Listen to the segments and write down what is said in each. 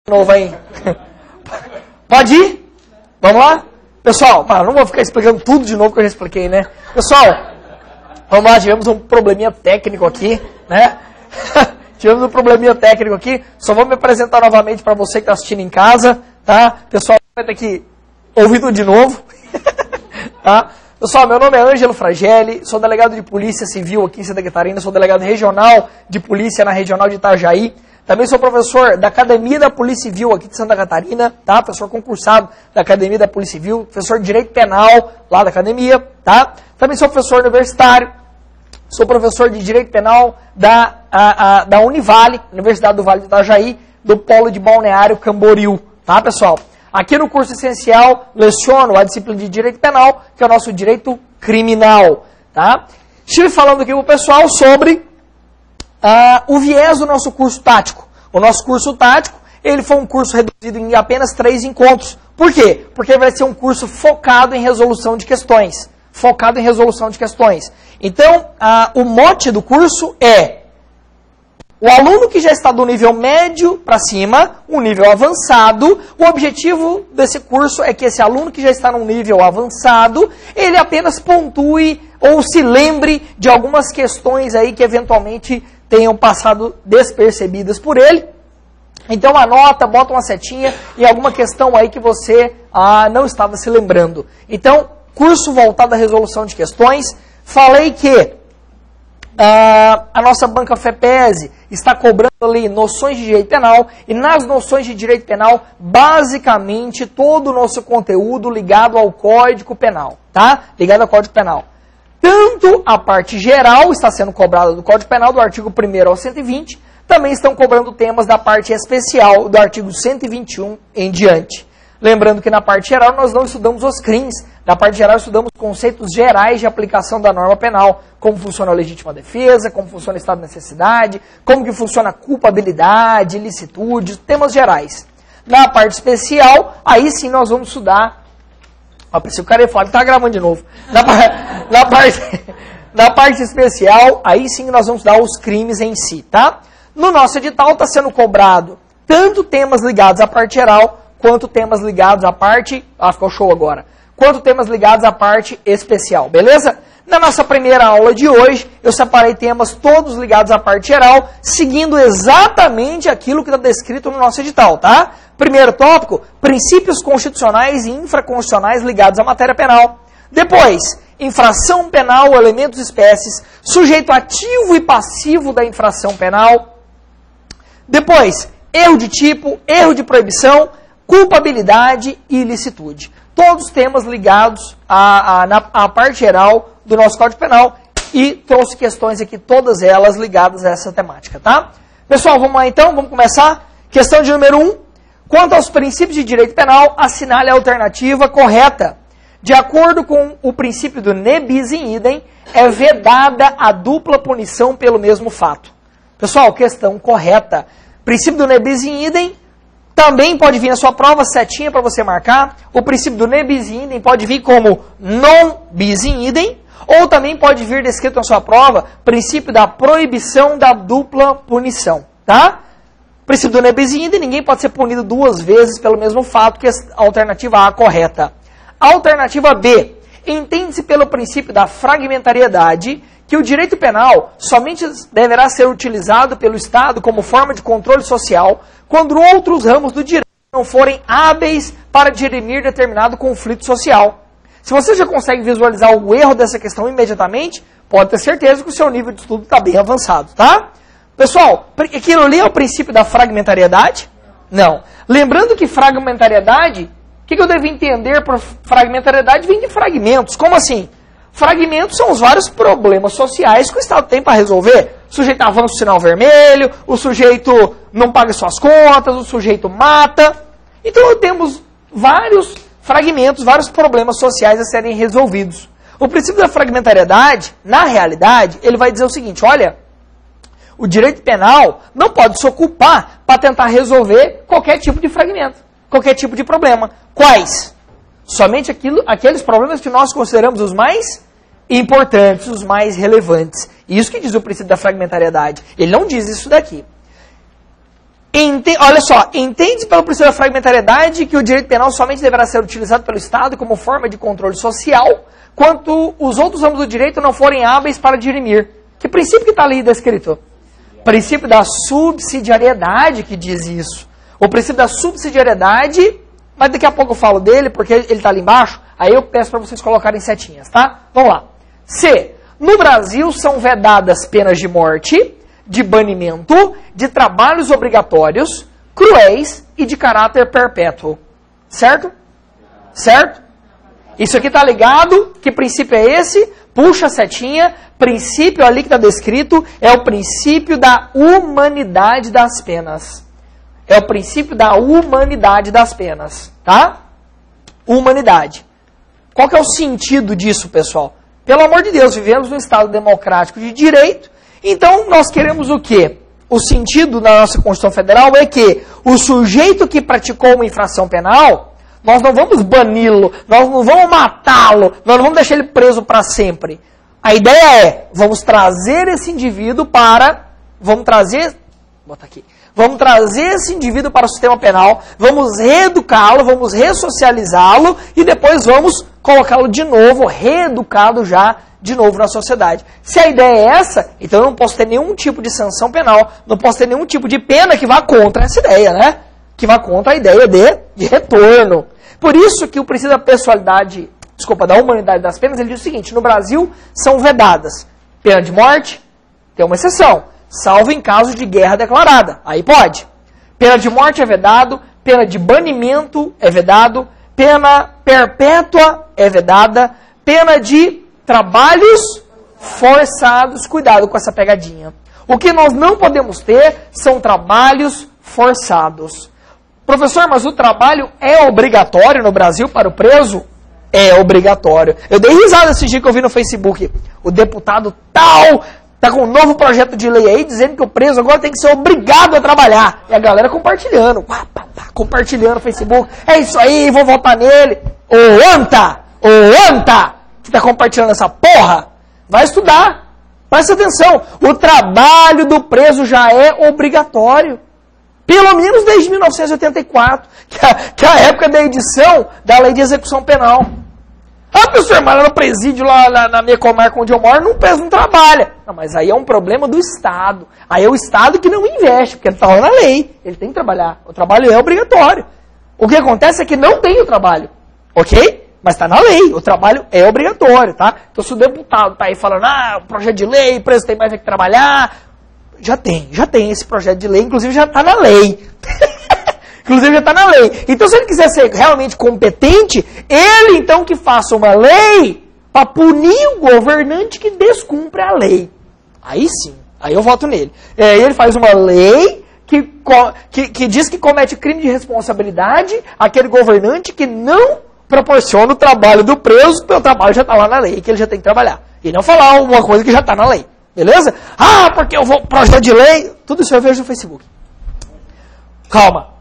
novo aí. Pode ir? Vamos lá? Pessoal, não vou ficar explicando tudo de novo que eu já expliquei, né? Pessoal, vamos lá, tivemos um probleminha técnico aqui, né? Tivemos um probleminha técnico aqui. Só vou me apresentar novamente para você que está assistindo em casa, tá? Pessoal, vai ter que ouvir tudo de novo. Tá? Pessoal, meu nome é Ângelo Fragelli, sou delegado de Polícia Civil aqui em Santa Catarina, sou delegado regional de polícia na regional de Itajaí. Também sou professor da Academia da Polícia Civil aqui de Santa Catarina, tá? Professor concursado da Academia da Polícia Civil, professor de Direito Penal lá da Academia, tá? Também sou professor universitário, sou professor de Direito Penal da Univale, Universidade do Vale do Itajaí, do Polo de Balneário Camboriú, tá, pessoal? Aqui no curso essencial, leciono a disciplina de Direito Penal, que é o nosso Direito Criminal, tá? Estive falando aqui com o pessoal sobre o viés do nosso curso tático. O nosso curso tático, ele foi um curso reduzido em apenas 3 encontros. Por quê? Porque vai ser um curso focado em resolução de questões. Focado em resolução de questões. Então, o mote do curso é o aluno que já está do nível médio para cima, um nível avançado. O objetivo desse curso é que esse aluno que já está num nível avançado, ele apenas pontue ou se lembre de algumas questões aí que eventualmente tenham passado despercebidas por ele. Então anota, bota uma setinha em alguma questão aí que você não estava se lembrando. Então, curso voltado à resolução de questões. Falei que a nossa banca FEPESE está cobrando ali noções de direito penal, e nas noções de direito penal, basicamente todo o nosso conteúdo ligado ao Código Penal, tá? Ligado ao Código Penal. Tanto a parte geral está sendo cobrada do Código Penal, do artigo 1º ao 120, também estão cobrando temas da parte especial, do artigo 121 em diante. Lembrando que na parte geral nós não estudamos os crimes, na parte geral estudamos conceitos gerais de aplicação da norma penal, como funciona a legítima defesa, como funciona o estado de necessidade, como que funciona a culpabilidade, ilicitude, temas gerais. Na parte especial, aí sim nós vamos estudar. Se o cara ia falar, ele está gravando de novo. Na parte especial, aí sim nós vamos estudar os crimes em si, tá? No nosso edital está sendo cobrado tanto temas ligados à parte geral, quanto temas ligados à parte... ficou show agora. Quanto temas ligados à parte especial, beleza? Na nossa primeira aula de hoje, eu separei temas todos ligados à parte geral, seguindo exatamente aquilo que está descrito no nosso edital, tá? Primeiro tópico, princípios constitucionais e infraconstitucionais ligados à matéria penal. Depois, infração penal, elementos e espécies, sujeito ativo e passivo da infração penal. Depois, erro de tipo, erro de proibição, culpabilidade e ilicitude. Todos temas ligados à parte geral do nosso Código Penal, e trouxe questões aqui, todas elas ligadas a essa temática, tá? Pessoal, vamos lá então, vamos começar. Questão de número 1. Quanto aos princípios de direito penal, assinale a alternativa correta. De acordo com o princípio do ne bis in idem, é vedada a dupla punição pelo mesmo fato. Pessoal, questão correta. Princípio do ne bis in idem também pode vir na sua prova, setinha para você marcar. O princípio do ne bis in idem pode vir como non bis in idem, ou também pode vir descrito na sua prova, princípio da proibição da dupla punição, tá? Princípio do ne bis in idem, ninguém pode ser punido 2 vezes pelo mesmo fato, que é a alternativa A correta. A alternativa B, entende-se pelo princípio da fragmentariedade que o direito penal somente deverá ser utilizado pelo Estado como forma de controle social quando outros ramos do direito não forem hábeis para dirimir determinado conflito social. Se você já consegue visualizar o erro dessa questão imediatamente, pode ter certeza que o seu nível de estudo está bem avançado, tá? Pessoal, aquilo ali é o princípio da fragmentariedade? Não. Lembrando que fragmentariedade, o que eu devo entender por fragmentariedade? Vem de fragmentos. Como assim? Fragmentos são os vários problemas sociais que o Estado tem para resolver. O sujeito avança o sinal vermelho, o sujeito não paga suas contas, o sujeito mata. Então temos vários fragmentos, vários problemas sociais a serem resolvidos. O princípio da fragmentariedade, na realidade, ele vai dizer o seguinte, olha, o direito penal não pode se ocupar para tentar resolver qualquer tipo de fragmento, qualquer tipo de problema. Quais? Somente aqueles problemas que nós consideramos os mais importantes, os mais relevantes. Isso que diz o princípio da fragmentariedade. Ele não diz isso daqui. Olha só, entende pelo princípio da fragmentariedade que o direito penal somente deverá ser utilizado pelo Estado como forma de controle social, quanto os outros ramos do direito não forem hábeis para dirimir. Que princípio que está ali descrito? Princípio da subsidiariedade que diz isso. O princípio da subsidiariedade, mas daqui a pouco eu falo dele, porque ele está ali embaixo, aí eu peço para vocês colocarem setinhas, tá? Vamos lá. C. No Brasil são vedadas penas de morte, de banimento, de trabalhos obrigatórios, cruéis e de caráter perpétuo. Certo? Certo? Isso aqui está ligado? Que princípio é esse? Puxa a setinha. Princípio ali que está descrito é o princípio da humanidade das penas. É o princípio da humanidade das penas. Tá? Humanidade. Qual que é o sentido disso, pessoal? Pelo amor de Deus, vivemos num Estado democrático de direito. Então, nós queremos o quê? O sentido da nossa Constituição Federal é que o sujeito que praticou uma infração penal, nós não vamos bani-lo, nós não vamos matá-lo, nós não vamos deixar ele preso para sempre. A ideia é, vamos trazer esse indivíduo para... Vamos trazer esse indivíduo para o sistema penal, vamos reeducá-lo, vamos ressocializá-lo e depois vamos colocá-lo de novo, reeducado já, de novo na sociedade. Se a ideia é essa, então eu não posso ter nenhum tipo de sanção penal, não posso ter nenhum tipo de pena que vá contra essa ideia, né? Que vá contra a ideia de retorno. Por isso que o princípio da pessoalidade, da humanidade das penas, ele diz o seguinte, no Brasil são vedadas pena de morte, tem uma exceção, salvo em caso de guerra declarada, aí pode. Pena de morte é vedado, pena de banimento é vedado, pena perpétua é vedada, pena de trabalhos forçados, cuidado com essa pegadinha. O que nós não podemos ter são trabalhos forçados. Professor, mas o trabalho é obrigatório no Brasil para o preso? É obrigatório. Eu dei risada esse dia que eu vi no Facebook. O deputado tal está com um novo projeto de lei aí dizendo que o preso agora tem que ser obrigado a trabalhar. E a galera compartilhando. Compartilhando no Facebook. É isso aí, vou votar nele. Ô anta! Que está compartilhando essa porra, vai estudar. Presta atenção. O trabalho do preso já é obrigatório. Pelo menos desde 1984, que é a época da edição da Lei de Execução Penal. Ah, professor, mas lá no presídio, lá na minha comarca onde eu moro, não preso não trabalha. Não, mas aí é um problema do Estado. Aí é o Estado que não investe, porque ele está lá na lei. Ele tem que trabalhar. O trabalho é obrigatório. O que acontece é que não tem o trabalho. Ok? Mas está na lei, o trabalho é obrigatório, tá? Então se o deputado está aí falando, projeto de lei, o preso tem mais que trabalhar, já tem esse projeto de lei, inclusive já está na lei. Então se ele quiser ser realmente competente, ele então que faça uma lei para punir o governante que descumpre a lei. Aí sim, aí eu voto nele. Ele faz uma lei que diz que comete crime de responsabilidade aquele governante que não proporciona o trabalho do preso, porque o trabalho já está lá na lei, que ele já tem que trabalhar. E não falar uma coisa que já está na lei. Beleza? Porque eu vou... Projeto de lei... Tudo isso eu vejo no Facebook. Calma.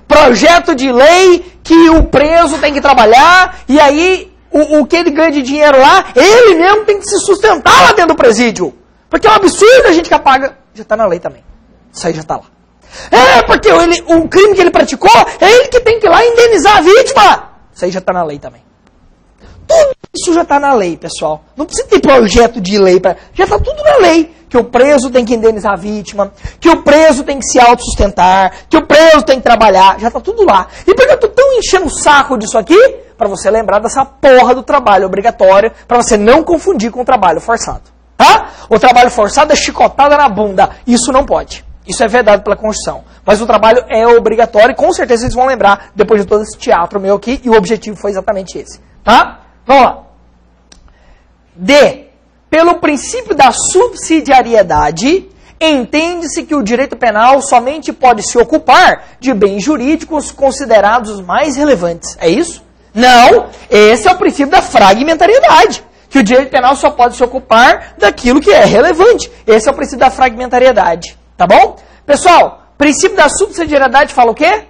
Projeto de lei que o preso tem que trabalhar, e aí o que ele ganha de dinheiro lá, ele mesmo tem que se sustentar lá dentro do presídio. Porque é um absurdo a gente que paga. Já está na lei também. Isso aí já está lá. Porque o crime que ele praticou, é ele que tem que ir lá indenizar a vítima. Isso aí já está na lei também. Tudo isso já está na lei, pessoal. Não precisa ter projeto de lei. Já está tudo na lei. Que o preso tem que indenizar a vítima, que o preso tem que se autossustentar, que o preso tem que trabalhar. Já está tudo lá. E por que eu estou tão enchendo o saco disso aqui? Para você lembrar dessa porra do trabalho obrigatório, para você não confundir com o trabalho forçado. Tá? O trabalho forçado é chicotada na bunda. Isso não pode. Isso é vedado pela Constituição. Mas o trabalho é obrigatório e com certeza vocês vão lembrar depois de todo esse teatro meu aqui. E o objetivo foi exatamente esse. Tá? Vamos lá. D. Pelo princípio da subsidiariedade, entende-se que o direito penal somente pode se ocupar de bens jurídicos considerados os mais relevantes. É isso? Não. Esse é o princípio da fragmentariedade. Que o direito penal só pode se ocupar daquilo que é relevante. Esse é o princípio da fragmentariedade. Tá bom? Pessoal, princípio da subsidiariedade fala o quê?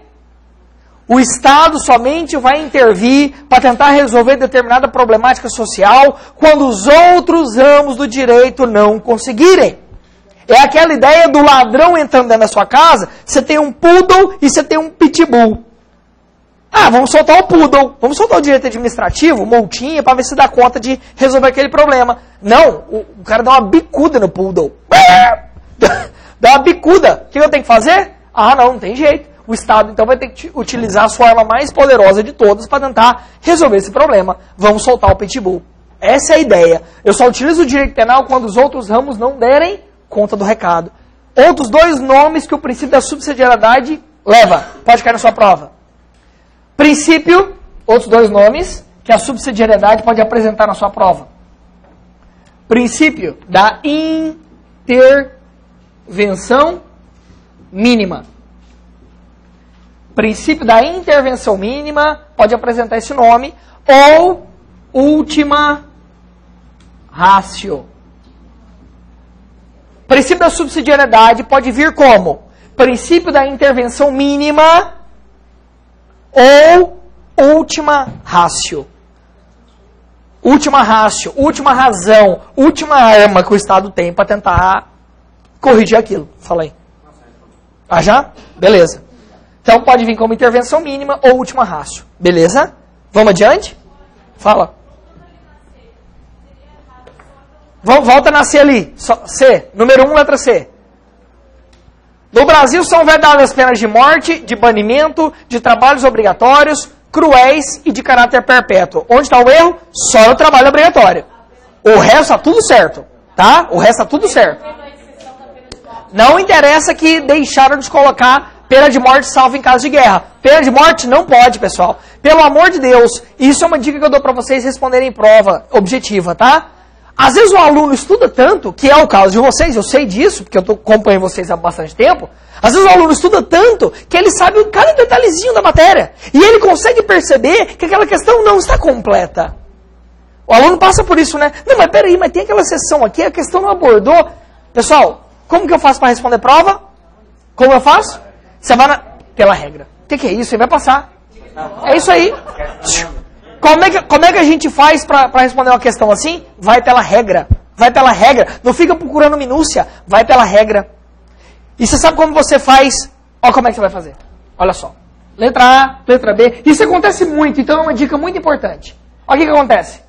O Estado somente vai intervir para tentar resolver determinada problemática social quando os outros ramos do direito não conseguirem. É aquela ideia do ladrão entrando dentro da sua casa, você tem um poodle e você tem um pitbull. Ah, vamos soltar o poodle, vamos soltar o direito administrativo, multinha, para ver se dá conta de resolver aquele problema. Não, o cara dá uma bicuda no poodle. Dá uma bicuda. O que eu tenho que fazer? Ah, não tem jeito. O Estado, então, vai ter que utilizar a sua arma mais poderosa de todas para tentar resolver esse problema. Vamos soltar o pitbull. Essa é a ideia. Eu só utilizo o direito penal quando os outros ramos não derem conta do recado. Outros dois nomes que o princípio da subsidiariedade leva. Pode cair na sua prova. Princípio, outros dois nomes que a subsidiariedade pode apresentar na sua prova. Princípio da intervenção mínima. Princípio da intervenção mínima pode apresentar esse nome. Ou última ratio. Princípio da subsidiariedade pode vir como princípio da intervenção mínima ou última ratio. Última ratio, última razão, última arma que o Estado tem para tentar corrigir aquilo. Fala aí. Ah, já? Beleza. Então pode vir como intervenção mínima ou última ratio. Beleza? Vamos adiante? Fala. Volta na C ali. C. Número 1, letra C. No Brasil são vedadas penas de morte, de banimento, de trabalhos obrigatórios, cruéis e de caráter perpétuo. Onde está o erro? Só no trabalho obrigatório. O resto está tudo certo. Tá? O resto está tudo certo. Não interessa que deixaram de colocar pena de morte salvo em caso de guerra. Pena de morte não pode, pessoal. Pelo amor de Deus. Isso é uma dica que eu dou para vocês responderem em prova objetiva, tá? Às vezes o aluno estuda tanto, que é o caso de vocês, eu sei disso, porque eu acompanho vocês há bastante tempo. Às vezes o aluno estuda tanto que ele sabe cada detalhezinho da matéria. E ele consegue perceber que aquela questão não está completa. O aluno passa por isso, né? Não, mas peraí, mas tem aquela sessão aqui, a questão não abordou. Pessoal, como que eu faço para responder prova? Como eu faço? Você vai pela regra. O que é isso? Você vai passar. É isso aí. Como é que a gente faz para responder uma questão assim? Vai pela regra. Vai pela regra. Não fica procurando minúcia. Vai pela regra. E você sabe como você faz? Olha como é que você vai fazer. Olha só. Letra A, letra B. Isso acontece muito, então é uma dica muito importante. Olha o que acontece.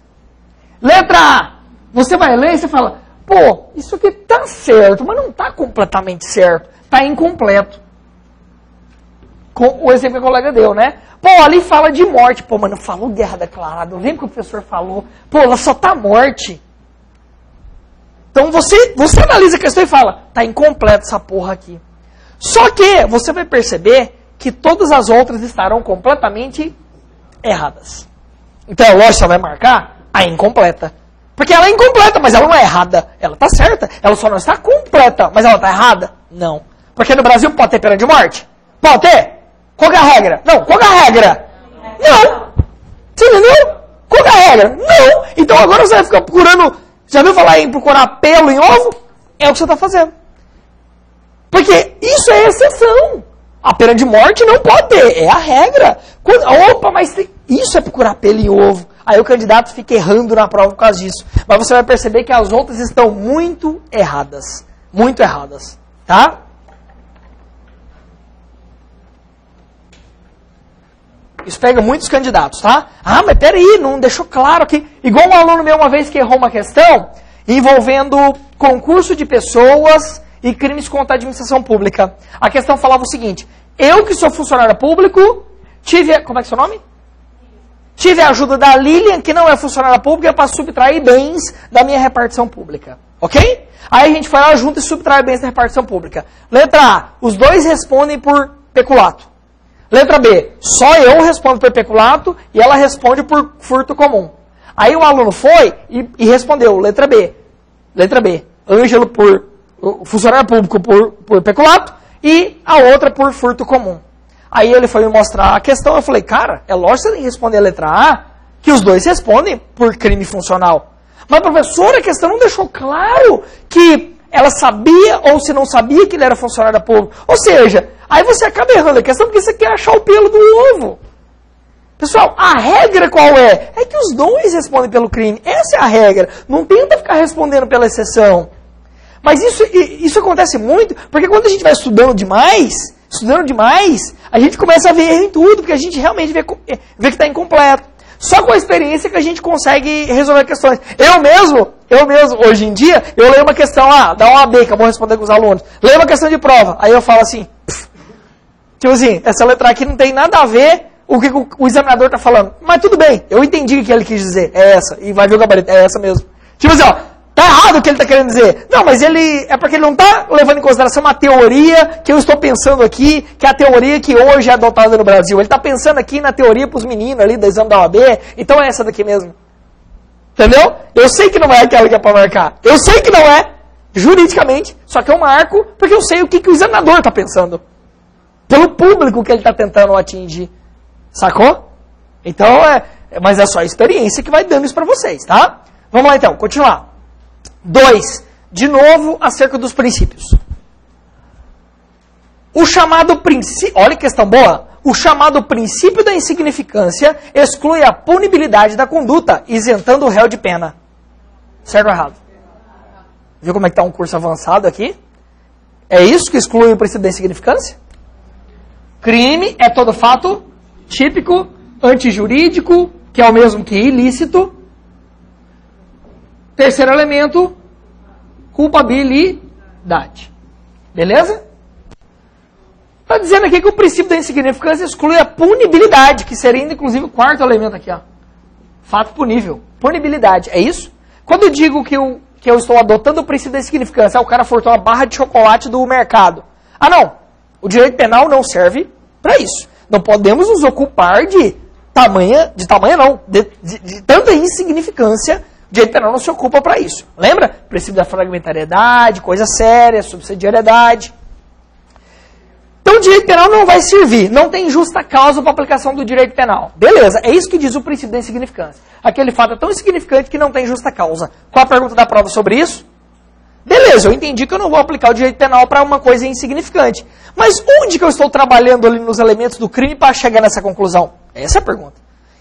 Letra A. Você vai ler e você fala, pô, isso aqui tá certo, mas não tá completamente certo. Tá incompleto. Com o exemplo que a colega deu, né? Pô, ali fala de morte. Pô, mas não falou guerra declarada. Lembra que o professor falou? Pô, ela só tá morte. Então você analisa a questão e fala, tá incompleto essa porra aqui. Só que você vai perceber que todas as outras estarão completamente erradas. Então, lógico, você vai marcar a incompleta. Porque ela é incompleta, mas ela não é errada. Ela tá certa. Ela só não está completa, mas ela tá errada? Não. Porque no Brasil pode ter pena de morte? Pode ter? Qual que é a regra? Não. Qual que é a regra? Não. Você entendeu? Qual que é a regra? Não. Então agora você vai ficar procurando... Já viu falar em procurar pelo em ovo? É o que você está fazendo. Porque isso é exceção. A pena de morte não pode ter. É a regra. Opa, mas isso é procurar pelo em ovo. Aí o candidato fica errando na prova por causa disso. Mas você vai perceber que as outras estão muito erradas. Muito erradas. Tá? Isso pega muitos candidatos, tá? Ah, mas peraí, não deixou claro aqui. Igual um aluno meu uma vez que errou uma questão envolvendo concurso de pessoas e crimes contra a administração pública. A questão falava o seguinte, eu que sou funcionário público, tive... Como é que é o seu nome? Tive a ajuda da Lilian, que não é funcionária pública, para subtrair bens da minha repartição pública. Ok? Aí a gente foi lá junto e subtrai bens da repartição pública. Letra A, os dois respondem por peculato. Letra B, só eu respondo por peculato e ela responde por furto comum. Aí o aluno foi e respondeu, letra B. Letra B, Ângelo por funcionário público por peculato e a outra por furto comum. Aí ele foi me mostrar a questão, eu falei, cara, é lógico que você tem que responder a letra A, que os dois respondem por crime funcional. Mas, professora, a questão não deixou claro que ela sabia ou se não sabia que ele era funcionário público. Ou seja, aí você acaba errando a questão porque você quer achar o pelo do ovo. Pessoal, a regra qual é? É que os dois respondem pelo crime. Essa é a regra. Não tenta ficar respondendo pela exceção. Mas isso acontece muito, porque quando a gente vai estudando demais, a gente começa a ver erro em tudo, porque a gente realmente vê que está incompleto. Só com a experiência que a gente consegue resolver questões. Eu mesmo, hoje em dia, eu leio uma questão lá, da OAB, que eu vou responder com os alunos. Leio uma questão de prova, aí eu falo assim, tipo assim, essa letra aqui não tem nada a ver o que o examinador está falando. Mas tudo bem, eu entendi o que ele quis dizer, é essa, e vai ver o gabarito, é essa mesmo. Tipo assim, ó, tá errado o que ele está querendo dizer. Não, mas é porque ele não está levando em consideração uma teoria que eu estou pensando aqui, que é a teoria que hoje é adotada no Brasil. Ele está pensando aqui na teoria para os meninos ali do exame da OAB, então é essa daqui mesmo. Entendeu? Eu sei que não é aquela que é para marcar. Eu sei que não é, juridicamente, só que eu marco porque eu sei o que o examinador está pensando. Pelo público que ele está tentando atingir. Sacou? Então, mas é só a experiência que vai dando isso para vocês, tá? Vamos lá então, continuar. 2. De novo, acerca dos princípios. O chamado princípio... Olha que questão boa. O chamado princípio da insignificância exclui a punibilidade da conduta, isentando o réu de pena. Certo ou errado? Viu como é que está um curso avançado aqui? É isso que exclui o princípio da insignificância? Crime é todo fato típico, antijurídico, que é o mesmo que ilícito. Terceiro elemento, culpabilidade. Beleza? Está dizendo aqui que o princípio da insignificância exclui a punibilidade, que seria inclusive o quarto elemento aqui, ó. Fato punível. Punibilidade. É isso? Quando eu digo que eu estou adotando o princípio da insignificância, o cara furtou uma barra de chocolate do mercado. Ah, não. O direito penal não serve para isso. Não podemos nos ocupar de tanta insignificância. O direito penal não se ocupa para isso. Lembra? Princípio da fragmentariedade, coisa séria, subsidiariedade. Então o direito penal não vai servir. Não tem justa causa para aplicação do direito penal. Beleza, é isso que diz o princípio da insignificância. Aquele fato é tão insignificante que não tem justa causa. Qual a pergunta da prova sobre isso? Beleza, eu entendi que eu não vou aplicar o direito penal para uma coisa insignificante. Mas onde que eu estou trabalhando ali nos elementos do crime para chegar nessa conclusão? Essa é a pergunta.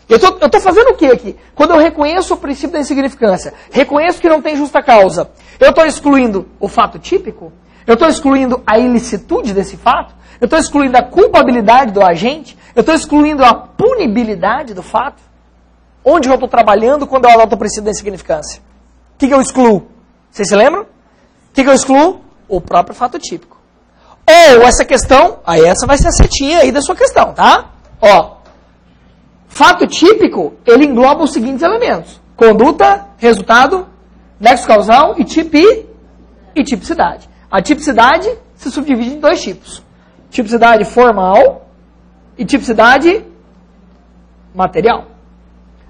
Eu estou fazendo o que aqui? Quando eu reconheço o princípio da insignificância, reconheço que não tem justa causa, eu estou excluindo o fato típico? Eu estou excluindo a ilicitude desse fato? Eu estou excluindo a culpabilidade do agente? Eu estou excluindo a punibilidade do fato? Onde eu estou trabalhando quando eu adoto o princípio da insignificância? O que eu excluo? Vocês se lembram? O que eu excluo? O próprio fato típico. Ou essa questão, aí essa vai ser a setinha aí da sua questão, tá? Ó, fato típico, ele engloba os seguintes elementos. Conduta, resultado, nexo causal e tipicidade. A tipicidade se subdivide em dois tipos. Tipicidade formal e tipicidade material.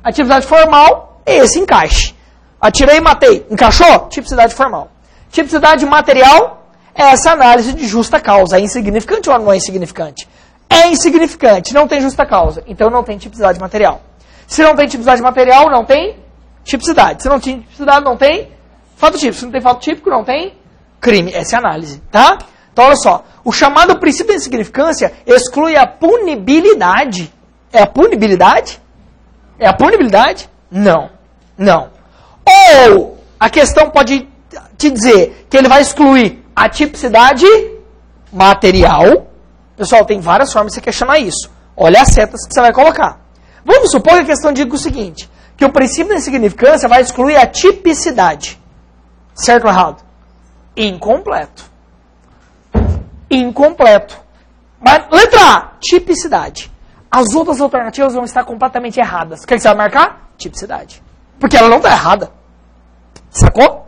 A tipicidade formal é esse encaixe. Atirei e matei. Encaixou? Tipicidade formal. Tipicidade material é essa análise de justa causa. É insignificante ou não é insignificante? É insignificante, não tem justa causa. Então não tem tipicidade material. Se não tem tipicidade material, não tem tipicidade. Se não tem tipicidade, não tem fato típico. Se não tem fato típico, não tem crime. Essa é a análise, tá? Então olha só. O chamado princípio da insignificância exclui a punibilidade. É a punibilidade? É a punibilidade? Não. Não. Ou a questão pode te dizer que ele vai excluir a tipicidade material. Pessoal, tem várias formas de você questionar isso. Olha as setas que você vai colocar. Vamos supor que a questão diga o seguinte, que o princípio da insignificância vai excluir a tipicidade. Certo ou errado? Incompleto. Incompleto. Mas, letra A, tipicidade. As outras alternativas vão estar completamente erradas. O que você vai marcar? Tipicidade. Porque ela não está errada. Sacou?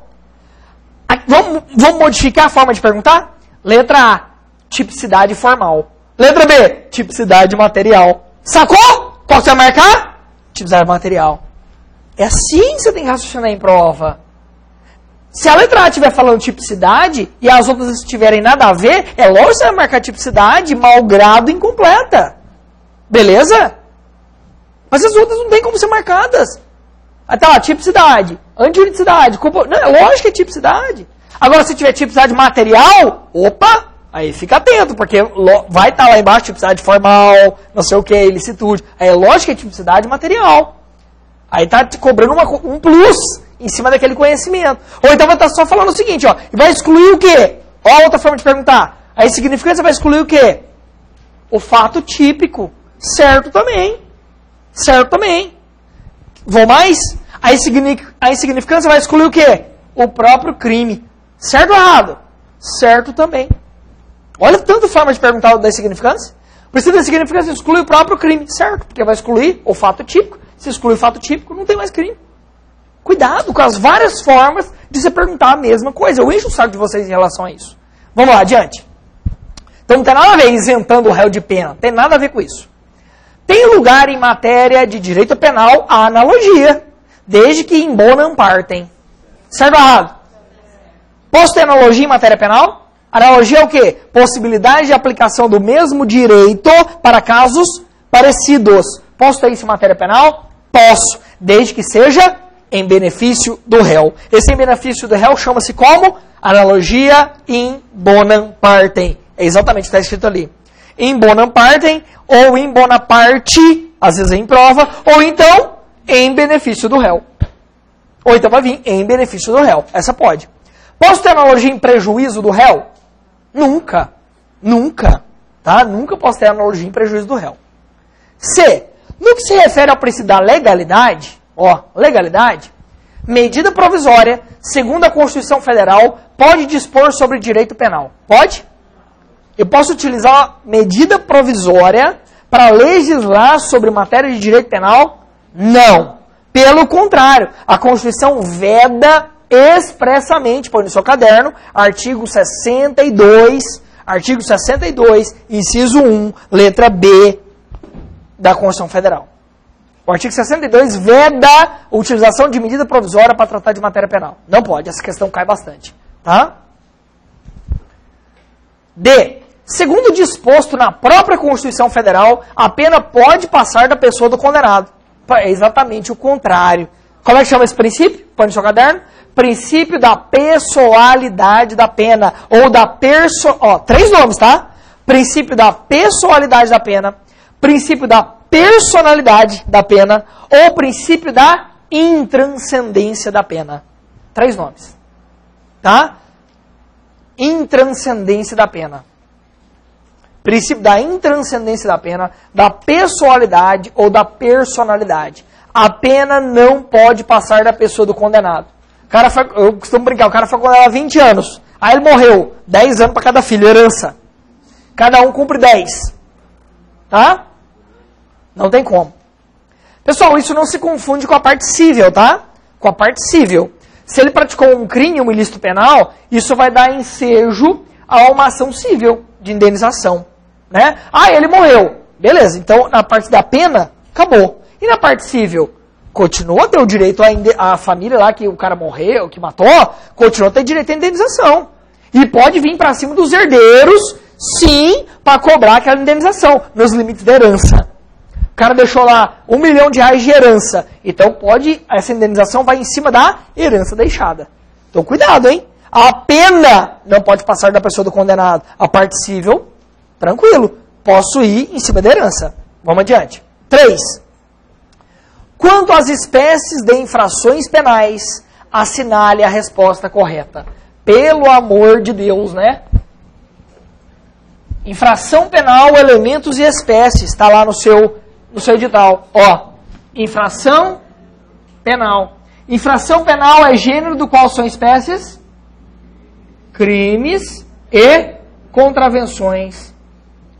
Vamos modificar a forma de perguntar? Letra A, tipicidade formal. Letra B, tipicidade material. Sacou? Qual você vai marcar? Tipicidade material. É assim que você tem que raciocinar em prova. Se a letra A estiver falando tipicidade e as outras estiverem nada a ver, é lógico que você vai marcar tipicidade, malgrado incompleta. Beleza? Mas as outras não tem como ser marcadas. Aí tá lá, tipicidade, antijuridicidade, culpa... Não, é lógico que é tipicidade. Agora, se tiver tipicidade material, opa, aí fica atento, porque vai estar lá embaixo tipicidade formal, não sei o que, ilicitude. Aí é lógico que é tipicidade material. Aí tá te cobrando um plus, em cima daquele conhecimento. Ou então vai estar só falando o seguinte, ó, e vai excluir o quê? Ó a outra forma de perguntar. A insignificância vai excluir o quê? O fato típico. Certo também. Certo também. Vou mais? A insignificância vai excluir o quê? O próprio crime. Certo ou errado? Certo também. Olha tanta forma de perguntar da insignificância. Precisa da insignificância exclui o próprio crime. Certo, porque vai excluir o fato típico. Se exclui o fato típico, não tem mais crime. Cuidado com as várias formas de você perguntar a mesma coisa. Eu encho o saco de vocês em relação a isso. Vamos lá, adiante. Então não tem nada a ver isentando o réu de pena. Não tem nada a ver com isso. Tem lugar em matéria de direito penal a analogia, desde que in bonam partem. Certo ou errado? Posso ter analogia em matéria penal? Analogia é o quê? Possibilidade de aplicação do mesmo direito para casos parecidos. Posso ter isso em matéria penal? Posso, desde que seja em benefício do réu. Esse em benefício do réu chama-se como? Analogia in bonam partem. É exatamente o que está escrito ali. In bonam partem, ou in bona parte, às vezes é em prova, ou então em benefício do réu. Ou então vai vir em benefício do réu. Essa pode. Posso ter analogia em prejuízo do réu? Nunca. Nunca. Tá? Nunca posso ter analogia em prejuízo do réu. C. No que se refere ao princípio da legalidade, ó, legalidade, medida provisória, segundo a Constituição Federal, pode dispor sobre direito penal. Pode? Eu posso utilizar medida provisória para legislar sobre matéria de direito penal? Não. Pelo contrário, a Constituição veda expressamente, põe no seu caderno, artigo 62, inciso 1, letra B da Constituição Federal. O artigo 62 veda a utilização de medida provisória para tratar de matéria penal. Não pode, essa questão cai bastante. Tá? D. Segundo disposto na própria Constituição Federal, a pena pode passar da pessoa do condenado. É exatamente o contrário. Como é que chama esse princípio? Põe no seu caderno. Princípio da pessoalidade da pena. Ou da três nomes, tá? Princípio da pessoalidade da pena. Princípio da personalidade da pena. Ou princípio da intranscendência da pena. 3 nomes. Tá? Intranscendência da pena. Princípio da intranscendência da pena, da pessoalidade ou da personalidade. A pena não pode passar da pessoa do condenado. O cara foi, eu costumo brincar, o cara foi condenado a 20 anos. Aí ele morreu. 10 anos para cada filho, herança. Cada um cumpre 10. Tá? Não tem como. Pessoal, isso não se confunde com a parte civil, tá? Com a parte civil. Se ele praticou um crime, um ilícito penal, isso vai dar ensejo a uma ação civil de indenização. Né? Ah, ele morreu. Beleza, então na parte da pena, acabou. E na parte civil? Continua a ter o direito a família lá que o cara morreu, que matou, continua a ter direito à indenização. E pode vir para cima dos herdeiros, sim, para cobrar aquela indenização, nos limites da herança. O cara deixou lá R$1 milhão de herança. Então essa indenização vai em cima da herança deixada. Então cuidado, hein? A pena não pode passar da pessoa do condenado. A parte civil, tranquilo. Posso ir em cima da herança. Vamos adiante. 3. Quanto às espécies de infrações penais, assinale a resposta correta. Pelo amor de Deus, né? Infração penal, elementos e espécies. Está lá no seu edital. Ó, infração penal. Infração penal é gênero do qual são espécies? Crimes e contravenções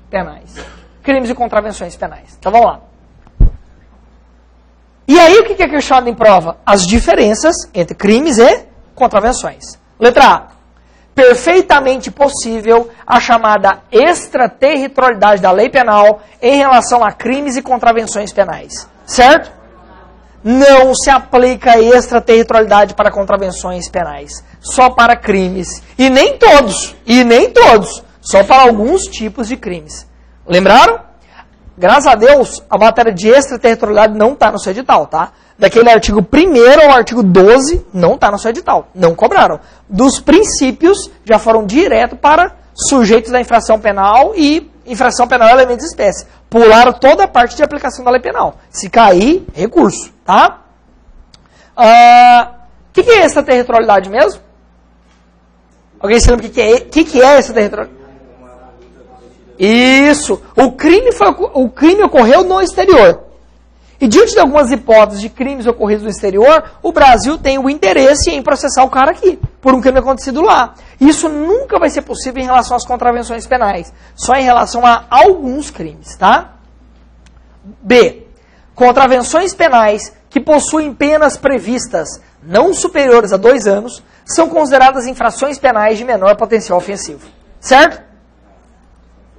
penais. Crimes e contravenções penais. Então vamos lá. E aí o que é questionado em prova? As diferenças entre crimes e contravenções. Letra A. Perfeitamente possível a chamada extraterritorialidade da lei penal em relação a crimes e contravenções penais. Certo? Não se aplica a extraterritorialidade para contravenções penais. Só para crimes. E nem todos. Só para alguns tipos de crimes. Lembraram? Graças a Deus, a matéria de extraterritorialidade não está no seu edital, tá? Daquele artigo 1º ao artigo 12, não está no seu edital. Não cobraram. Dos princípios, já foram direto para sujeitos da infração penal e infração penal elementos e espécies. Pularam toda a parte de aplicação da lei penal. Se cair, recurso, tá? que é extraterritorialidade mesmo? Alguém se lembra o que é extraterritorialidade? Isso. O crime ocorreu no exterior. E diante de algumas hipóteses de crimes ocorridos no exterior, o Brasil tem o interesse em processar o cara aqui, por um crime acontecido lá. Isso nunca vai ser possível em relação às contravenções penais, só em relação a alguns crimes, tá? B. Contravenções penais que possuem penas previstas não superiores a 2 anos são consideradas infrações penais de menor potencial ofensivo. Certo?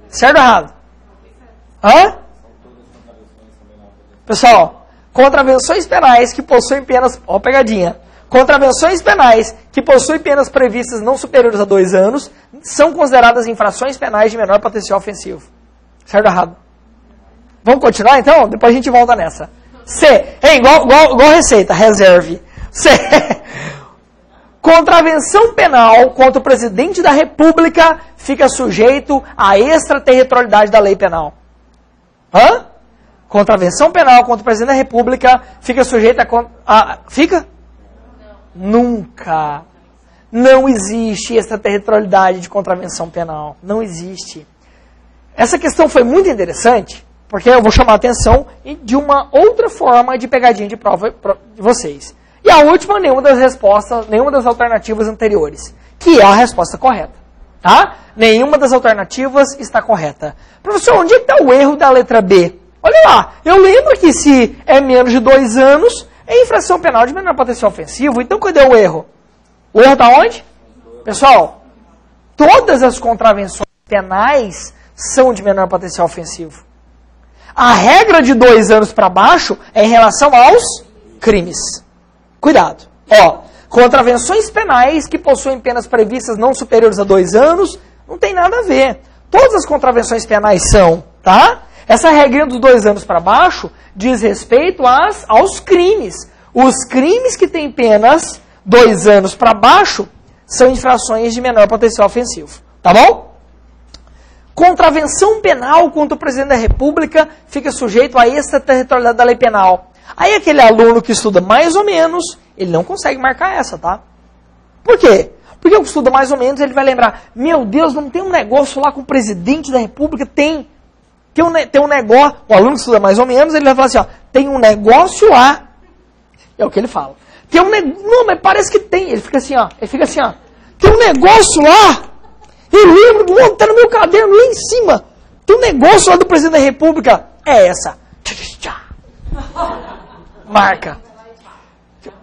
Certo ou errado? Hã? Pessoal, contravenções penais que possuem penas... Ó, pegadinha. Contravenções penais que possuem penas previstas não superiores a 2 anos são consideradas infrações penais de menor potencial ofensivo. Certo ou errado? Vamos continuar, então? Depois a gente volta nessa. C. Igual receita, reserve. C. Contravenção penal contra o presidente da República fica sujeito à extraterritorialidade da lei penal. Hã? Contravenção penal contra o presidente da República fica sujeita a... Fica? Não. Nunca. Não existe extraterritorialidade de contravenção penal. Não existe. Essa questão foi muito interessante, porque eu vou chamar a atenção de uma outra forma de pegadinha de prova de vocês. E a última, nenhuma das alternativas anteriores, que é a resposta correta. Tá? Nenhuma das alternativas está correta. Professor, onde está o erro da letra B? Olha lá, eu lembro que se é menos de 2 anos, é infração penal de menor potencial ofensivo. Então, cadê o erro? O erro está onde? Pessoal, todas as contravenções penais são de menor potencial ofensivo. A regra de 2 anos para baixo é em relação aos crimes. Cuidado. Ó, contravenções penais que possuem penas previstas não superiores a 2 anos, não tem nada a ver. Todas as contravenções penais são, tá? Essa regra dos 2 anos para baixo diz respeito aos crimes. Os crimes que têm penas 2 anos para baixo são infrações de menor potencial ofensivo. Tá bom? Contravenção penal contra o presidente da República fica sujeito à extraterritorialidade da lei penal. Aí aquele aluno que estuda mais ou menos, ele não consegue marcar essa, tá? Por quê? Porque o que estuda mais ou menos, ele vai lembrar, meu Deus, não tem um negócio lá com o presidente da República? Tem um negócio, o aluno que estuda mais ou menos, ele vai falar assim, ó, tem um negócio lá, é o que ele fala. Tem um não, mas parece que tem, ele fica assim, ó, tem um negócio lá, eu lembro, tá no meu caderno lá em cima, tem um negócio lá do presidente da República, é essa. Marca.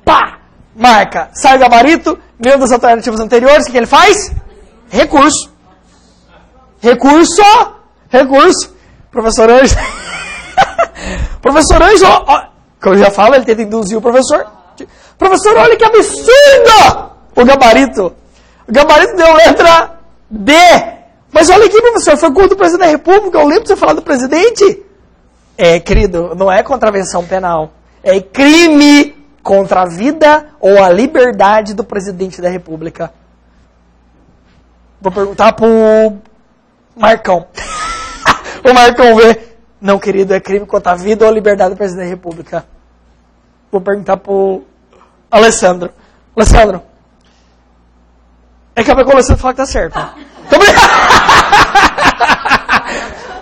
Pá! Marca. Sai o gabarito, nenhuma das alternativas anteriores, o que ele faz? Recurso. Recurso. Professor Anjo. Professor Anjo, como eu já falo, ele tenta induzir o professor. Professor, olha que absurdo! O gabarito deu letra D. Mas olha aqui, professor, foi contra o presidente da República, eu lembro de você falar do presidente. Querido, não é contravenção penal. É crime contra a vida ou a liberdade do presidente da República. Vou perguntar pro Marcão. O Marcão vê. Não, querido, é crime contra a vida ou a liberdade do presidente da República. Vou perguntar pro Alessandro. Alessandro. É que a o Alessandro fala que tá certo.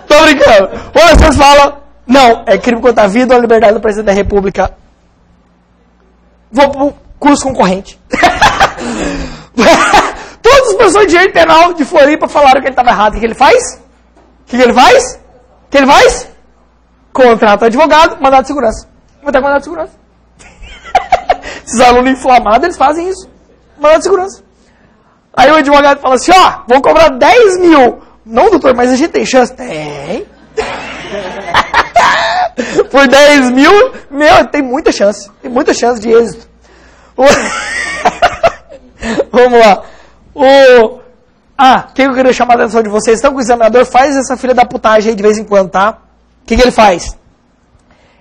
Tô brincando. O Alessandro fala, não, é crime contra a vida ou a liberdade do presidente da República. Vou pro curso concorrente. Todos os professores de direito penal de Floripa falaram que ele estava errado. O que ele faz? O que ele faz? Contrata advogado, mandado de segurança. Vou ter mandado de segurança. Esses alunos inflamados, eles fazem isso. Mandado de segurança. Aí o advogado fala assim, ó, vou cobrar 10 mil. Não, doutor, mas a gente tem chance? Tem. Por 10 mil, tem muita chance. Tem muita chance de êxito. Vamos lá. O que eu queria chamar a atenção de vocês? Então, o examinador faz essa filha da putagem aí de vez em quando, tá? O que ele faz?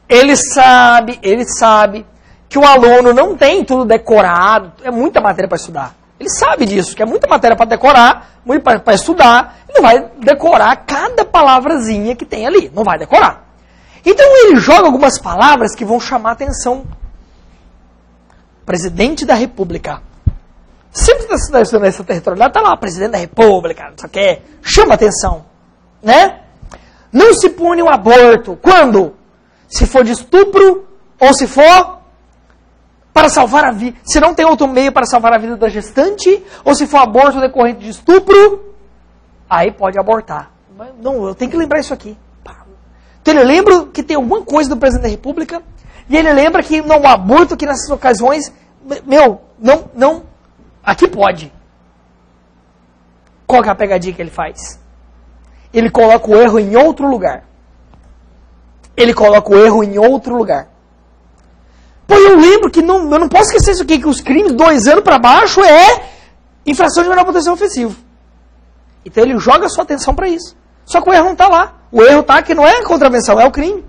Ele sabe que o aluno não tem tudo decorado, é muita matéria para estudar. Ele sabe disso, que é muita matéria para decorar, muito para estudar, ele não vai decorar cada palavrazinha que tem ali, não vai decorar. Então ele joga algumas palavras que vão chamar a atenção. presidente da República. Sempre nessa territorialidade está lá, presidente da República, não sei o que, chama atenção, né? Não se pune o aborto. Quando? Se for de estupro ou se for para salvar a vida. Se não tem outro meio para salvar a vida da gestante, ou se for aborto decorrente de estupro, aí pode abortar. Não, eu tenho que lembrar isso aqui. Então ele lembra que tem alguma coisa do presidente da República, e ele lembra que o aborto aqui nessas ocasiões, não, aqui pode. Qual que é a pegadinha que ele faz? Ele coloca o erro em outro lugar. Ele coloca o erro em outro lugar. Pô, eu lembro que eu não posso esquecer isso aqui, que os crimes 2 anos para baixo é infração de menor potencial ofensivo. Então ele joga a sua atenção para isso. Só que o erro não está lá. O erro está que não é a contravenção, é o crime.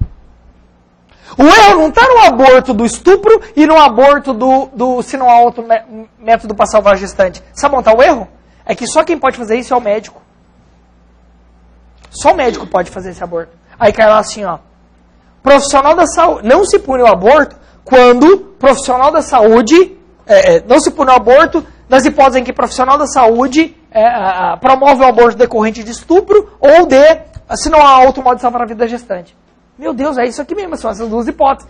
O erro não está no aborto do estupro e no aborto se não há outro método para salvar a gestante. Sabe onde está o erro? É que só quem pode fazer isso é o médico. Só o médico pode fazer esse aborto. Aí cai lá assim, ó. Profissional da saúde. Não se pune o aborto quando profissional da saúde... não se pune o aborto nas hipóteses em que profissional da saúde promove o aborto decorrente de estupro ou se não há outro modo de salvar a vida da gestante. Meu Deus, é isso aqui mesmo, são essas duas hipóteses.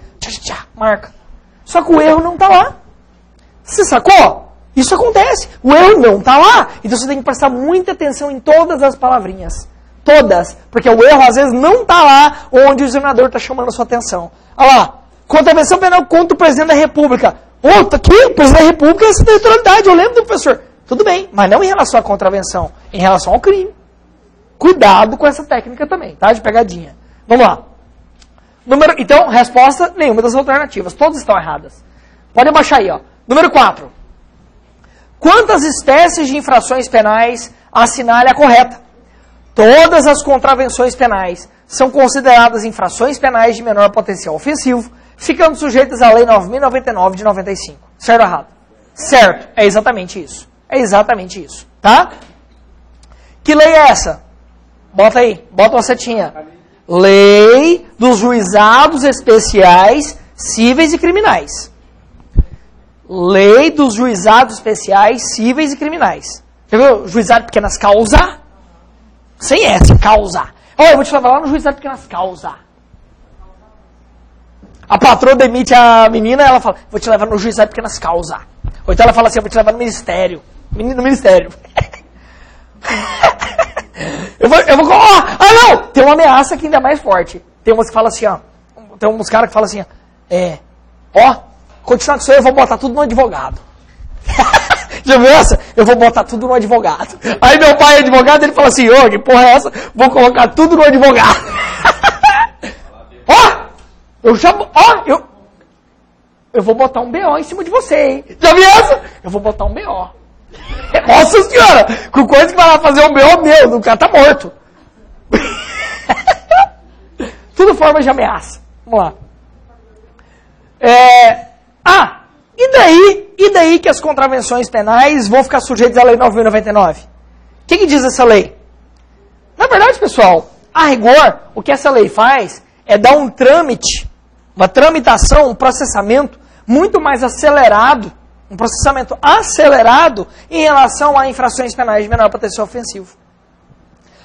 Marca. Só que o erro não está lá. Você sacou? Isso acontece. O erro não está lá. Então você tem que prestar muita atenção em todas as palavrinhas. Todas. Porque o erro, às vezes, não está lá onde o examinador está chamando a sua atenção. Olha lá. Contravenção penal contra o presidente da República. Tá aqui, o presidente da República é essa territorialidade. Eu lembro do professor. Tudo bem, mas não em relação à contravenção. Em relação ao crime. Cuidado com essa técnica também, tá? De pegadinha. Vamos lá. Então, resposta, nenhuma das alternativas. Todas estão erradas. Pode abaixar aí, ó. Número 4. Quantas espécies de infrações penais assinale a correta? Todas as contravenções penais são consideradas infrações penais de menor potencial ofensivo, ficando sujeitas à Lei 9.099 de 95. Certo ou errado? Certo. É exatamente isso. É exatamente isso. Tá? Que lei é essa? Bota aí. Bota uma setinha. Lei dos Juizados Especiais Cíveis e Criminais. Lei dos Juizados Especiais Cíveis e Criminais. Já viu? Juizado de Pequenas Causas? Sem essa, causa. Eu vou te levar lá no Juizado de Pequenas Causas. A patroa demite a menina e ela fala, vou te levar no Juizado de Pequenas Causas. Ou então ela fala assim, vou te levar no Ministério. No Ministério. Não! Tem uma ameaça que ainda é mais forte. Tem umas que falam assim, ó. Tem uns caras que falam assim, continuar com isso aí, eu vou botar tudo no advogado. Já viu essa? Eu vou botar tudo no advogado. Aí meu pai é advogado, ele fala assim, que porra é essa? Vou colocar tudo no advogado. Eu vou botar um BO em cima de você, hein? Já viu essa? Eu vou botar um BO. Nossa senhora! Com coisa que vai lá fazer um BO meu, o cara tá morto. Tudo forma de ameaça. Vamos lá. E daí que as contravenções penais vão ficar sujeitas à Lei 9.099? O que diz essa lei? Na verdade, pessoal, a rigor, o que essa lei faz é dar um trâmite, uma tramitação, um processamento muito mais acelerado, um processamento acelerado em relação a infrações penais de menor potencial ofensivo.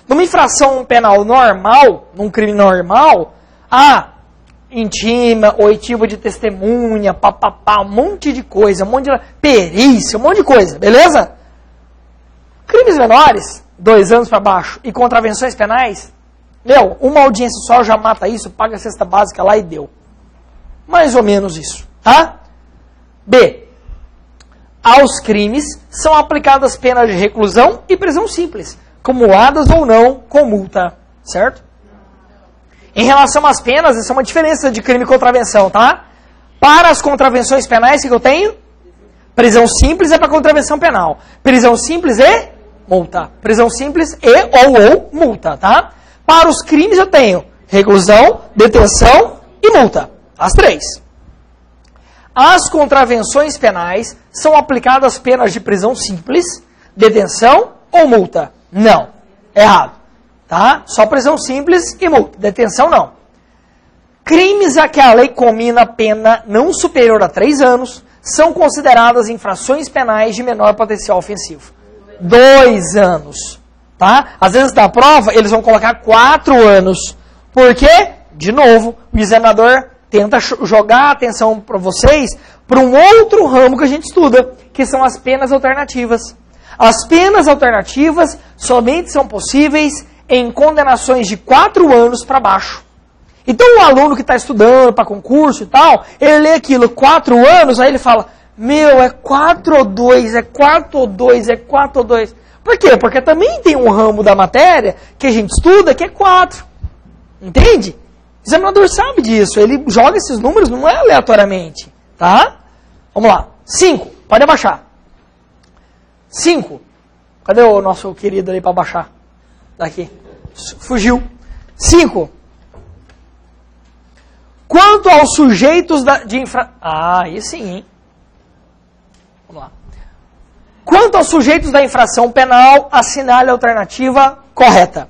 Numa infração penal normal, num crime normal, intima, oitiva de testemunha, um monte de coisa, um monte de perícia, um monte de coisa, beleza? Crimes menores, 2 anos para baixo, e contravenções penais, uma audiência só já mata isso, paga a cesta básica lá e deu. Mais ou menos isso, tá? B. Aos crimes são aplicadas penas de reclusão e prisão simples, cumuladas ou não com multa, certo? Em relação às penas, essa é uma diferença de crime e contravenção, tá? Para as contravenções penais, o que eu tenho? Prisão simples é para contravenção penal. Prisão simples e multa. Prisão simples e ou multa, tá? Para os crimes eu tenho reclusão, detenção e multa. As 3. As contravenções penais são aplicadas penas de prisão simples, detenção ou multa? Não. Errado. Tá? Só prisão simples e multa. Detenção não. Crimes a que a lei comina pena não superior a 3 anos são consideradas infrações penais de menor potencial ofensivo? 2 anos. Tá? Às vezes na prova eles vão colocar 4 anos. Por quê? De novo, o examinador tenta jogar a atenção para vocês para um outro ramo que a gente estuda, que são as penas alternativas. As penas alternativas somente são possíveis em condenações de 4 anos para baixo. Então o aluno que está estudando para concurso e tal, ele lê aquilo 4 anos, aí ele fala, meu, é 4 ou 2, é 4 ou 2, é 4 ou 2. Por quê? Porque também tem um ramo da matéria que a gente estuda que é 4. Entende? O examinador sabe disso, ele joga esses números, não é aleatoriamente. Tá? Vamos lá. 5, pode abaixar. 5. Cadê o nosso querido ali para abaixar? Daqui. Fugiu. 5. Quanto aos sujeitos de infração... Ah, aí sim, hein? Vamos lá. Quanto aos sujeitos da infração penal, assinale a alternativa correta.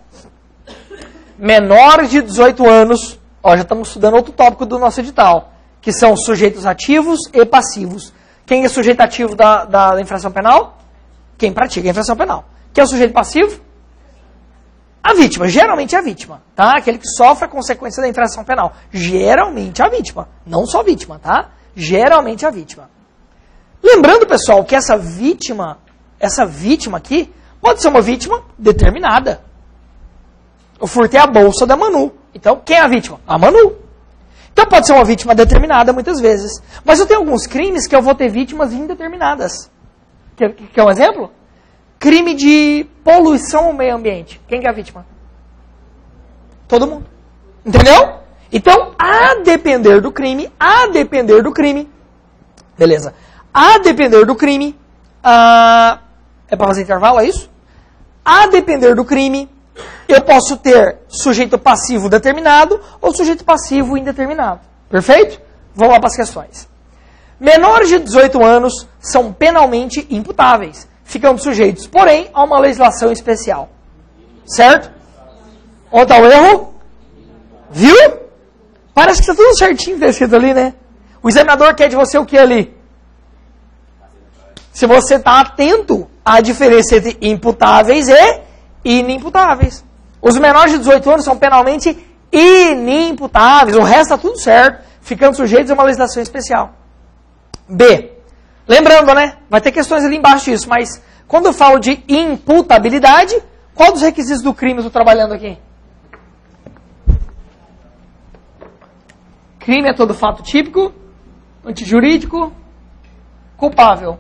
Menores de 18 anos, ó, já estamos estudando outro tópico do nosso edital, que são sujeitos ativos e passivos. Quem é sujeito ativo da infração penal? Quem pratica a infração penal. Quem é o sujeito passivo? A vítima, geralmente é a vítima, tá? Aquele que sofre a consequência da infração penal. Geralmente é a vítima, não só a vítima, tá? Geralmente é a vítima. Lembrando, pessoal, que essa vítima aqui, pode ser uma vítima determinada. Eu furtei a bolsa da Manu. Então, quem é a vítima? A Manu. Então, pode ser uma vítima determinada muitas vezes. Mas eu tenho alguns crimes que eu vou ter vítimas indeterminadas. Quer um exemplo? Crime de poluição ao meio ambiente. Quem que é a vítima? Todo mundo. Entendeu? Então, a depender do crime, beleza. A depender do crime, é para fazer intervalo, é isso? A depender do crime, eu posso ter sujeito passivo determinado ou sujeito passivo indeterminado. Perfeito? Vamos lá para as questões. Menores de 18 anos são penalmente imputáveis, ficando sujeitos, porém, a uma legislação especial. Certo? Onde está o erro? Viu? Parece que está tudo certinho escrito ali, né? O examinador quer de você o que ali? Se você está atento à diferença entre imputáveis e inimputáveis. Os menores de 18 anos são penalmente inimputáveis. O resto está tudo certo, ficando sujeitos a uma legislação especial. B. Lembrando, né? Vai ter questões ali embaixo disso, mas quando eu falo de imputabilidade, qual dos requisitos do crime eu estou trabalhando aqui? Crime é todo fato típico, antijurídico, culpável.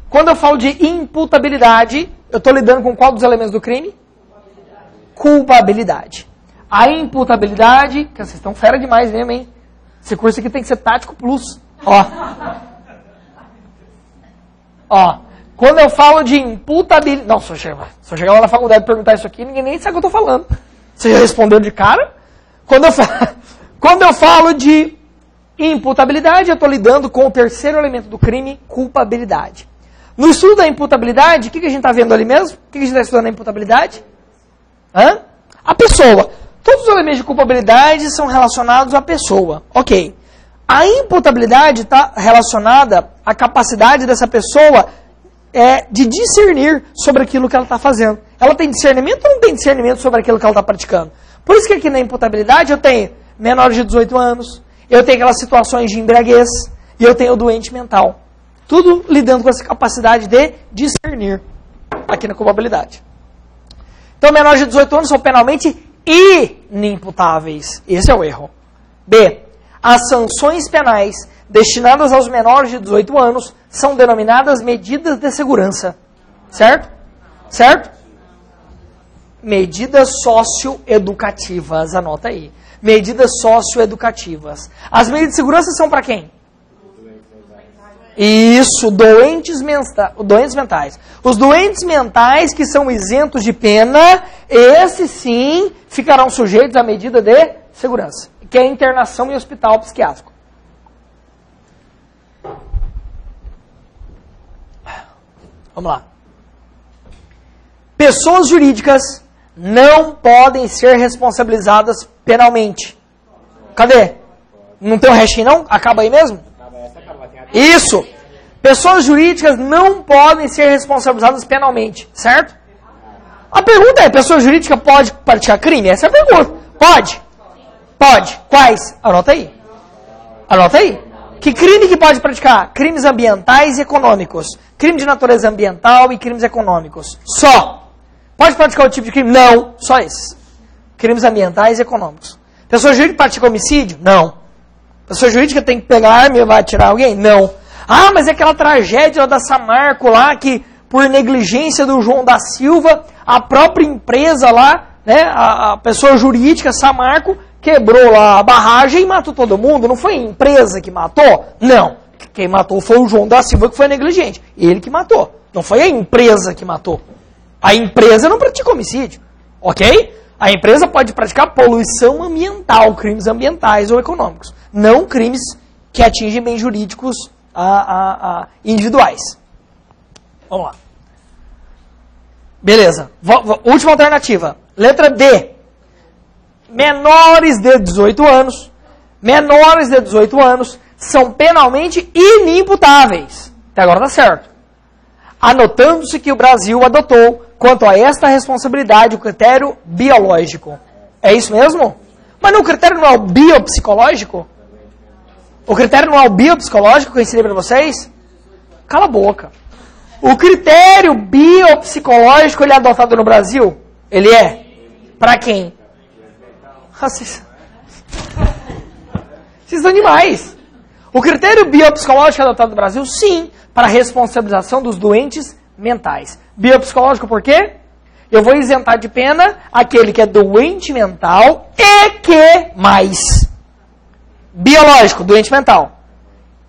Quando eu falo de imputabilidade, eu estou lidando com qual dos elementos do crime? Culpabilidade. A imputabilidade, que vocês estão fera demais mesmo, hein? Esse curso aqui tem que ser tático plus. Ó, quando eu falo de imputabilidade... Não, se eu chegar lá na faculdade e perguntar isso aqui, ninguém nem sabe o que eu estou falando. Você já respondeu de cara? Quando eu falo de imputabilidade, eu estou lidando com o terceiro elemento do crime, culpabilidade. No estudo da imputabilidade, o que a gente está vendo ali mesmo? O que a gente está estudando na imputabilidade? A pessoa. Todos os elementos de culpabilidade são relacionados à pessoa. Ok. A imputabilidade está relacionada à capacidade dessa pessoa de discernir sobre aquilo que ela está fazendo. Ela tem discernimento ou não tem discernimento sobre aquilo que ela está praticando? Por isso que aqui na imputabilidade eu tenho menores de 18 anos, eu tenho aquelas situações de embriaguez e eu tenho o doente mental. Tudo lidando com essa capacidade de discernir aqui na culpabilidade. Então, menores de 18 anos são penalmente inimputáveis. Esse é o erro. B. As sanções penais destinadas aos menores de 18 anos são denominadas medidas de segurança. Certo? Certo? Medidas socioeducativas. Anota aí. Medidas socioeducativas. As medidas de segurança são para quem? Isso, doentes mentais. Os doentes mentais que são isentos de pena, esses sim ficarão sujeitos à medida de segurança, que é a internação em hospital psiquiátrico. Vamos lá. Pessoas jurídicas não podem ser responsabilizadas penalmente. Cadê? Não tem um restinho não? Acaba aí mesmo? Isso! Pessoas jurídicas não podem ser responsabilizadas penalmente, certo? A pergunta é, pessoa jurídica pode praticar crime? Essa é a pergunta. Pode? Pode. Quais? Anota aí. Anota aí. Que crime que pode praticar? Crimes ambientais e econômicos. Crime de natureza ambiental e crimes econômicos. Só. Pode praticar outro tipo de crime? Não. Só esses. Crimes ambientais e econômicos. Pessoa jurídica pratica homicídio? Não. Pessoa jurídica tem que pegar arma e vai atirar alguém? Não. Ah, mas é aquela tragédia da Samarco lá que, por negligência do João da Silva, a própria empresa lá, né, a pessoa jurídica, Samarco, quebrou lá a barragem e matou todo mundo. Não foi a empresa que matou? Não. Quem matou foi o João da Silva, que foi negligente. Ele que matou. Não foi a empresa que matou. A empresa não pratica homicídio. Ok? A empresa pode praticar poluição ambiental, crimes ambientais ou econômicos. Não crimes que atingem bens jurídicos individuais. Vamos lá. Beleza. Última alternativa. Letra D. Menores de 18 anos. Menores de 18 anos são penalmente inimputáveis. Até agora tá certo. Anotando-se que o Brasil adotou, quanto a esta responsabilidade, o critério biológico. É isso mesmo? Mas o critério não é o biopsicológico? O critério não é o biopsicológico que eu ensinei para vocês? Cala a boca. O critério biopsicológico, ele é adotado no Brasil? Ele é? Para quem? Vocês são demais. O critério biopsicológico é adotado no Brasil? Sim, para a responsabilização dos doentes mentais. Biopsicológico por quê? Eu vou isentar de pena aquele que é doente mental e que mais. Biológico, doente mental.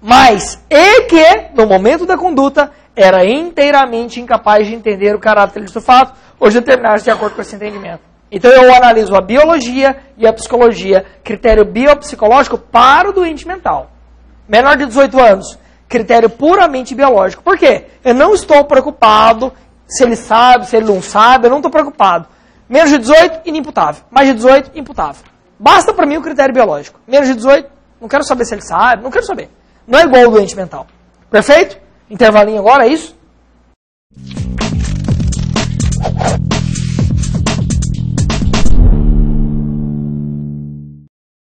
Mas e que, no momento da conduta, era inteiramente incapaz de entender o caráter do fato ou de determinar de acordo com esse entendimento. Então eu analiso a biologia e a psicologia, critério biopsicológico para o doente mental. Menor de 18 anos, critério puramente biológico. Por quê? Eu não estou preocupado se ele sabe, se ele não sabe, eu não estou preocupado. Menos de 18, inimputável. Mais de 18, imputável. Basta para mim o critério biológico. Menos de 18, não quero saber se ele sabe, não quero saber. Não é igual ao doente mental. Perfeito? Intervalinho agora, é isso?